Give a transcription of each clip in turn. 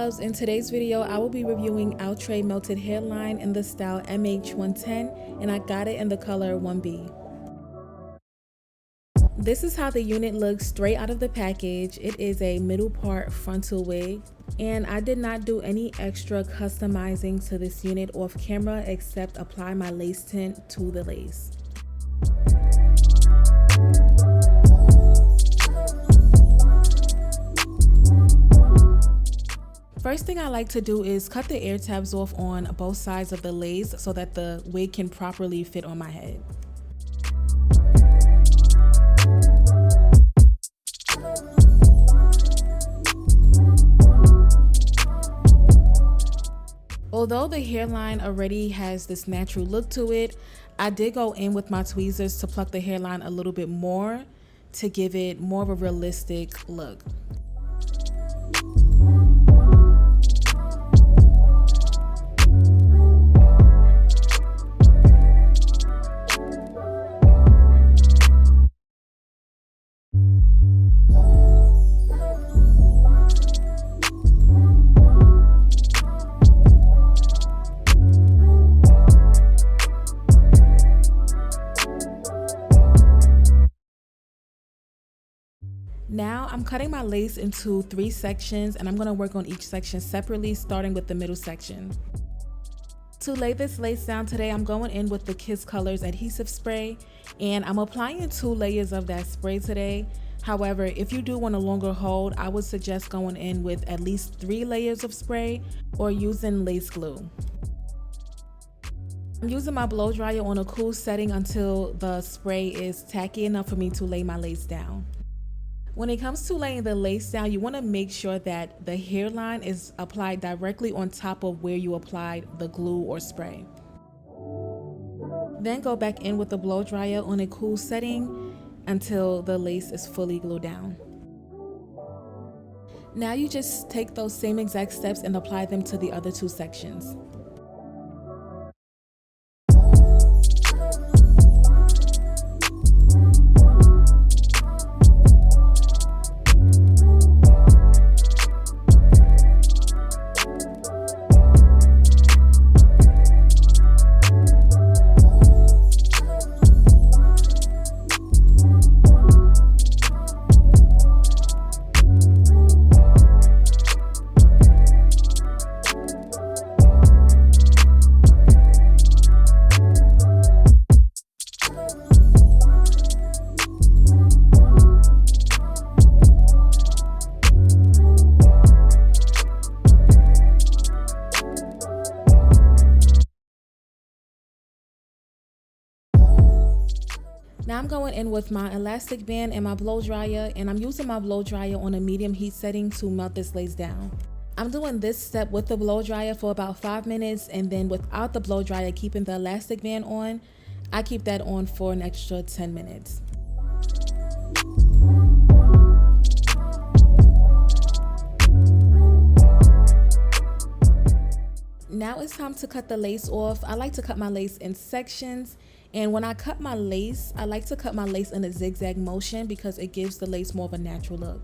loves, in today's video I will be reviewing Outre melted hairline in the style MH110, and I got it in the color 1B. This is how the unit looks straight out of the package. It is a middle part frontal wig, and I did not do any extra customizing to this unit off camera except apply my lace tint to the lace. First thing I like to do is cut the ear tabs off on both sides of the lace so that the wig can properly fit on my head. Although the hairline already has this natural look to it, I did go in with my tweezers to pluck the hairline a little bit more to give it more of a realistic look. Now I'm cutting my lace into 3 sections, and I'm going to work on each section separately, starting with the middle section. To lay this lace down today, I'm going in with the Kiss Colors adhesive spray, and I'm applying 2 layers of that spray today. However, if you do want a longer hold, I would suggest going in with at least 3 layers of spray or using lace glue. I'm using my blow dryer on a cool setting until the spray is tacky enough for me to lay my lace down. When it comes to laying the lace down, you want to make sure that the hairline is applied directly on top of where you applied the glue or spray. Then go back in with the blow dryer on a cool setting until the lace is fully glued down. Now you just take those same exact steps and apply them to the other 2 sections. Now I'm going in with my elastic band and my blow dryer, and I'm using my blow dryer on a medium heat setting to melt this lace down. I'm doing this step with the blow dryer for about 5 minutes, and then without the blow dryer, keeping the elastic band on, I keep that on for an extra 10 minutes. Now it's time to cut the lace off. I like to cut my lace in sections, and when I cut my lace, I like to cut my lace in a zigzag motion because it gives the lace more of a natural look.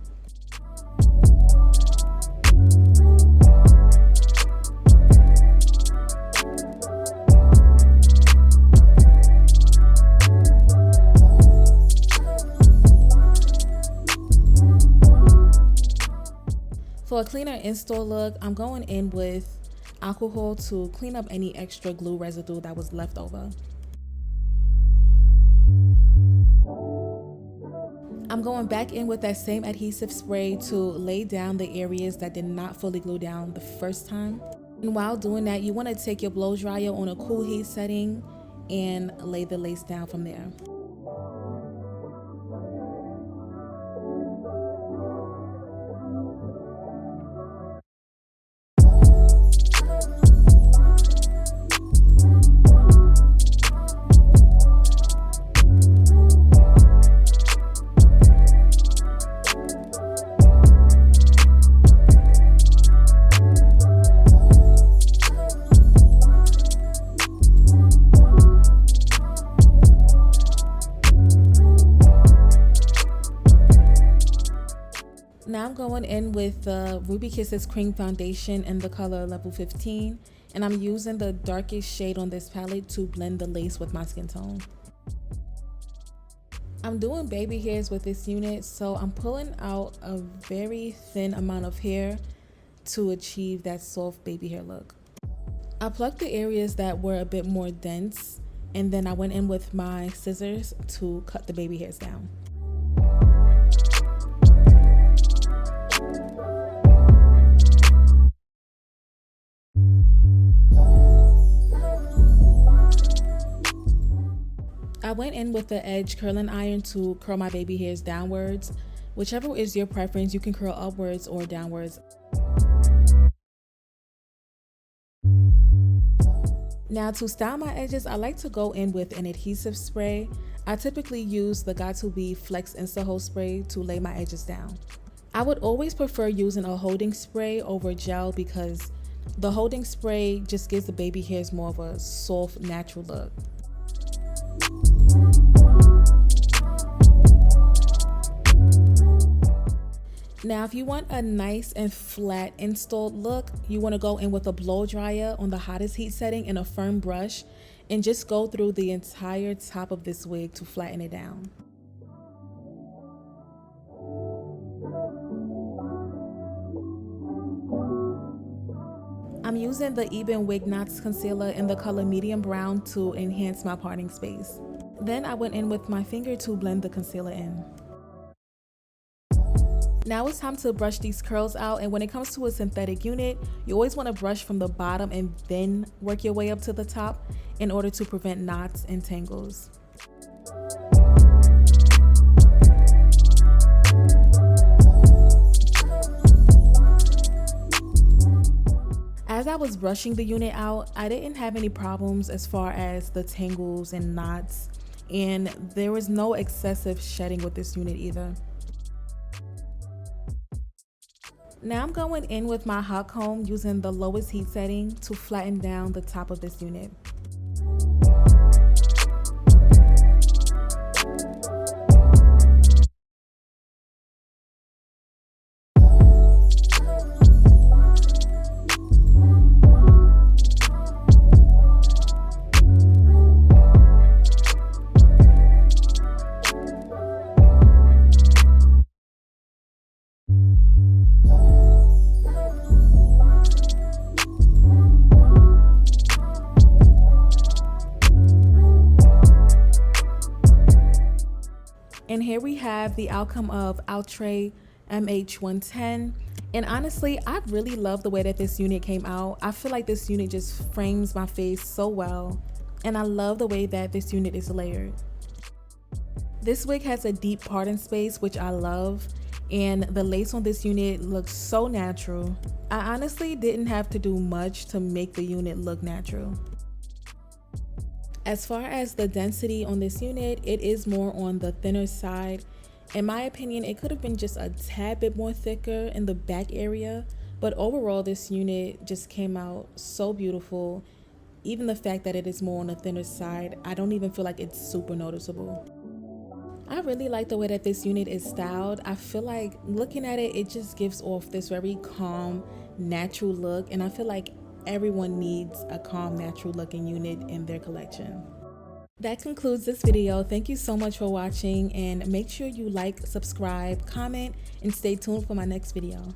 For a cleaner in-store look, I'm going in with alcohol to clean up any extra glue residue that was left over. I'm going back in with that same adhesive spray to lay down the areas that did not fully glue down the first time. And while doing that, you want to take your blow dryer on a cool heat setting and lay the lace down from there. with the Ruby Kisses Cream Foundation in the color level 15, and I'm using the darkest shade on this palette to blend the lace with my skin tone. I'm doing baby hairs with this unit, so I'm pulling out a very thin amount of hair to achieve that soft baby hair look. I plucked the areas that were a bit more dense, and then I went in with my scissors to cut the baby hairs down. I went in with the edge curling iron to curl my baby hairs downwards. Whichever is your preference, you can curl upwards or downwards. Now to style my edges, I like to go in with an adhesive spray. I typically use the Got2b Flex Insta-Hold spray to lay my edges down. I would always prefer using a holding spray over gel because the holding spray just gives the baby hairs more of a soft, natural look. Now, if you want a nice and flat installed look, you want to go in with a blow dryer on the hottest heat setting and a firm brush and just go through the entire top of this wig to flatten it down. I'm using the Ebin Wig Knots concealer in the color medium brown to enhance my parting space. Then I went in with my finger to blend the concealer in. Now it's time to brush these curls out, and when it comes to a synthetic unit, you always want to brush from the bottom and then work your way up to the top in order to prevent knots and tangles. As I was brushing the unit out, I didn't have any problems as far as the tangles and knots, and there was no excessive shedding with this unit either. Now I'm going in with my hot comb using the lowest heat setting to flatten down the top of this unit. And here we have the outcome of Outre MH110. And honestly, I really love the way that this unit came out. I feel like this unit just frames my face so well. And I love the way that this unit is layered. This wig has a deep parting space, which I love. And the lace on this unit looks so natural. I honestly didn't have to do much to make the unit look natural. As far as the density on this unit, it is more on the thinner side. In my opinion, it could have been just a tad bit more thicker in the back area, but overall this unit just came out so beautiful. Even the fact that it is more on the thinner side, I don't even feel like it's super noticeable. I really like the way that this unit is styled. I feel like looking at it, it just gives off this very calm, natural look, and I feel like everyone needs a calm, natural looking unit in their collection. That concludes this video. Thank you so much for watching, and make sure you like, subscribe, comment, and stay tuned for my next video.